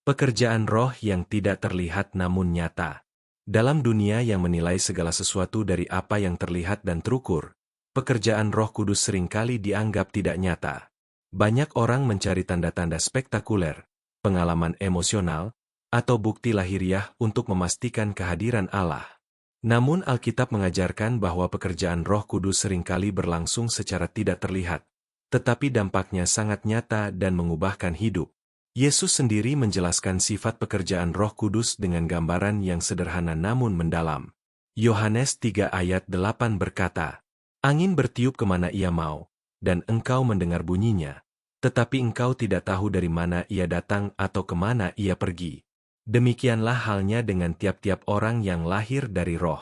Pekerjaan roh yang tidak terlihat namun nyata. Dalam dunia yang menilai segala sesuatu dari apa yang terlihat dan terukur, pekerjaan Roh Kudus seringkali dianggap tidak nyata. Banyak orang mencari tanda-tanda spektakuler, pengalaman emosional, atau bukti lahiriah untuk memastikan kehadiran Allah. Namun Alkitab mengajarkan bahwa pekerjaan Roh Kudus seringkali berlangsung secara tidak terlihat, tetapi dampaknya sangat nyata dan mengubahkan hidup. Yesus sendiri menjelaskan sifat pekerjaan Roh Kudus dengan gambaran yang sederhana namun mendalam. Yohanes 3 ayat 8 berkata, "Angin bertiup kemana ia mau, dan engkau mendengar bunyinya, tetapi engkau tidak tahu dari mana ia datang atau kemana ia pergi. Demikianlah halnya dengan tiap-tiap orang yang lahir dari roh."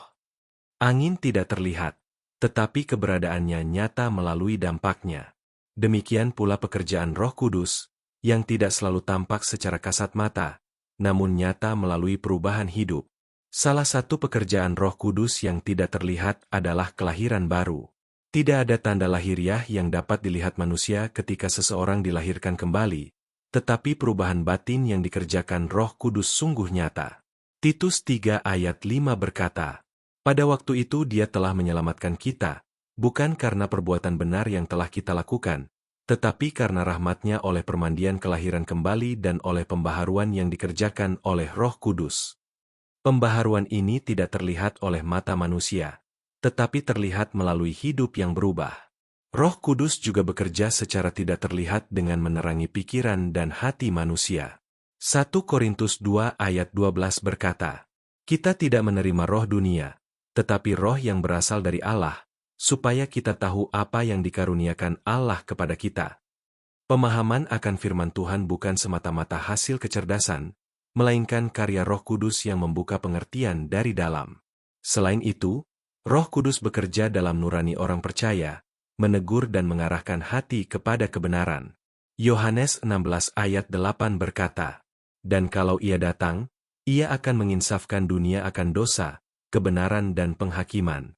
Angin tidak terlihat, tetapi keberadaannya nyata melalui dampaknya. Demikian pula pekerjaan Roh Kudus, yang tidak selalu tampak secara kasat mata, namun nyata melalui perubahan hidup. Salah satu pekerjaan Roh Kudus yang tidak terlihat adalah kelahiran baru. Tidak ada tanda lahiriah yang dapat dilihat manusia ketika seseorang dilahirkan kembali, tetapi perubahan batin yang dikerjakan Roh Kudus sungguh nyata. Titus 3 ayat 5 berkata, "Pada waktu itu Dia telah menyelamatkan kita, bukan karena perbuatan benar yang telah kita lakukan, tetapi karena rahmat-Nya oleh permandian kelahiran kembali dan oleh pembaharuan yang dikerjakan oleh Roh Kudus." Pembaharuan ini tidak terlihat oleh mata manusia, tetapi terlihat melalui hidup yang berubah. Roh Kudus juga bekerja secara tidak terlihat dengan menerangi pikiran dan hati manusia. 1 Korintus 2 ayat 12 berkata, "Kita tidak menerima roh dunia, tetapi roh yang berasal dari Allah, supaya kita tahu apa yang dikaruniakan Allah kepada kita." Pemahaman akan firman Tuhan bukan semata-mata hasil kecerdasan, melainkan karya Roh Kudus yang membuka pengertian dari dalam. Selain itu, Roh Kudus bekerja dalam nurani orang percaya, menegur dan mengarahkan hati kepada kebenaran. Yohanes 16 ayat 8 berkata, "Dan kalau Ia datang, Ia akan menginsafkan dunia akan dosa, kebenaran dan penghakiman."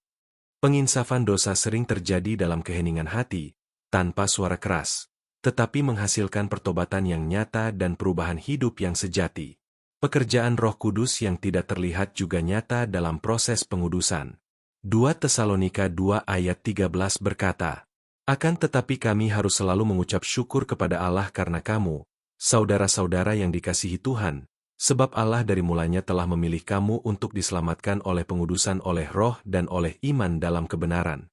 Penginsafan dosa sering terjadi dalam keheningan hati, tanpa suara keras, tetapi menghasilkan pertobatan yang nyata dan perubahan hidup yang sejati. Pekerjaan Roh Kudus yang tidak terlihat juga nyata dalam proses pengudusan. 2 Tesalonika 2 ayat 13 berkata, "Akan tetapi kami harus selalu mengucap syukur kepada Allah karena kamu, saudara-saudara yang dikasihi Tuhan, sebab Allah dari mulanya telah memilih kamu untuk diselamatkan oleh pengudusan oleh roh dan oleh iman dalam kebenaran."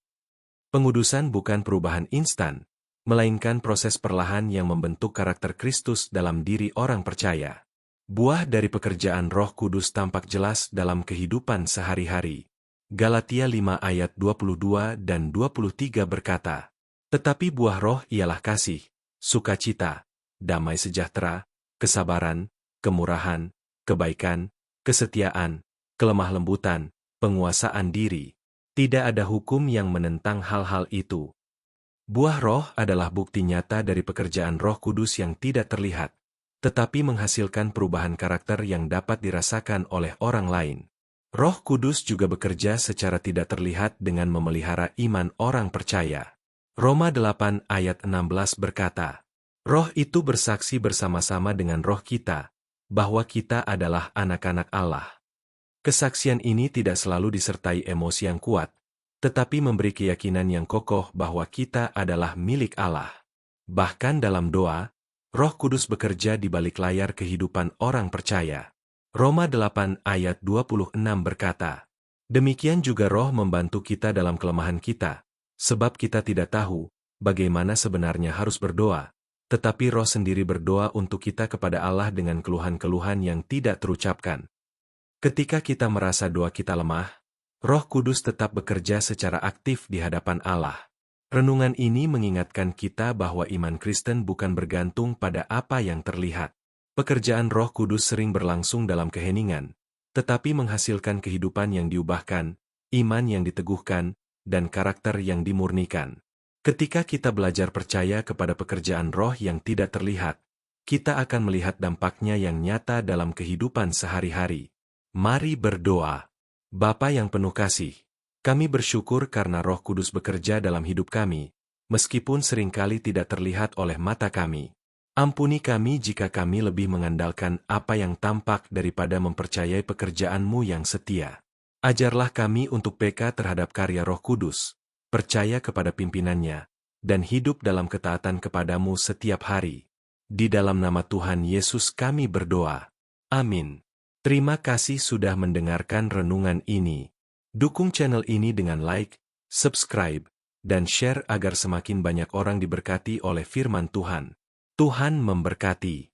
Pengudusan bukan perubahan instan, melainkan proses perlahan yang membentuk karakter Kristus dalam diri orang percaya. Buah dari pekerjaan Roh Kudus tampak jelas dalam kehidupan sehari-hari. Galatia 5 ayat 22 dan 23 berkata, "Tetapi buah roh ialah kasih, sukacita, damai sejahtera, kesabaran, kemurahan, kebaikan, kesetiaan, kelemah lembutan, penguasaan diri. Tidak ada hukum yang menentang hal-hal itu." Buah roh adalah bukti nyata dari pekerjaan Roh Kudus yang tidak terlihat, tetapi menghasilkan perubahan karakter yang dapat dirasakan oleh orang lain. Roh Kudus juga bekerja secara tidak terlihat dengan memelihara iman orang percaya. Roma 8 ayat 16 berkata, "Roh itu bersaksi bersama-sama dengan roh kita, bahwa kita adalah anak-anak Allah." Kesaksian ini tidak selalu disertai emosi yang kuat, tetapi memberi keyakinan yang kokoh bahwa kita adalah milik Allah. Bahkan dalam doa, Roh Kudus bekerja di balik layar kehidupan orang percaya. Roma 8 ayat 26 berkata, "Demikian juga Roh membantu kita dalam kelemahan kita, sebab kita tidak tahu bagaimana sebenarnya harus berdoa, tetapi Roh sendiri berdoa untuk kita kepada Allah dengan keluhan-keluhan yang tidak terucapkan." Ketika kita merasa doa kita lemah, Roh Kudus tetap bekerja secara aktif di hadapan Allah. Renungan ini mengingatkan kita bahwa iman Kristen bukan bergantung pada apa yang terlihat. Pekerjaan Roh Kudus sering berlangsung dalam keheningan, tetapi menghasilkan kehidupan yang diubahkan, iman yang diteguhkan, dan karakter yang dimurnikan. Ketika kita belajar percaya kepada pekerjaan Roh yang tidak terlihat, kita akan melihat dampaknya yang nyata dalam kehidupan sehari-hari. Mari berdoa. Bapa yang penuh kasih, kami bersyukur karena Roh Kudus bekerja dalam hidup kami, meskipun seringkali tidak terlihat oleh mata kami. Ampuni kami jika kami lebih mengandalkan apa yang tampak daripada mempercayai pekerjaan-Mu yang setia. Ajarlah kami untuk peka terhadap karya Roh Kudus, percaya kepada pimpinannya, dan hidup dalam ketaatan kepadamu setiap hari. Di dalam nama Tuhan Yesus kami berdoa. Amin. Terima kasih sudah mendengarkan renungan ini. Dukung channel ini dengan like, subscribe, dan share agar semakin banyak orang diberkati oleh firman Tuhan. Tuhan memberkati.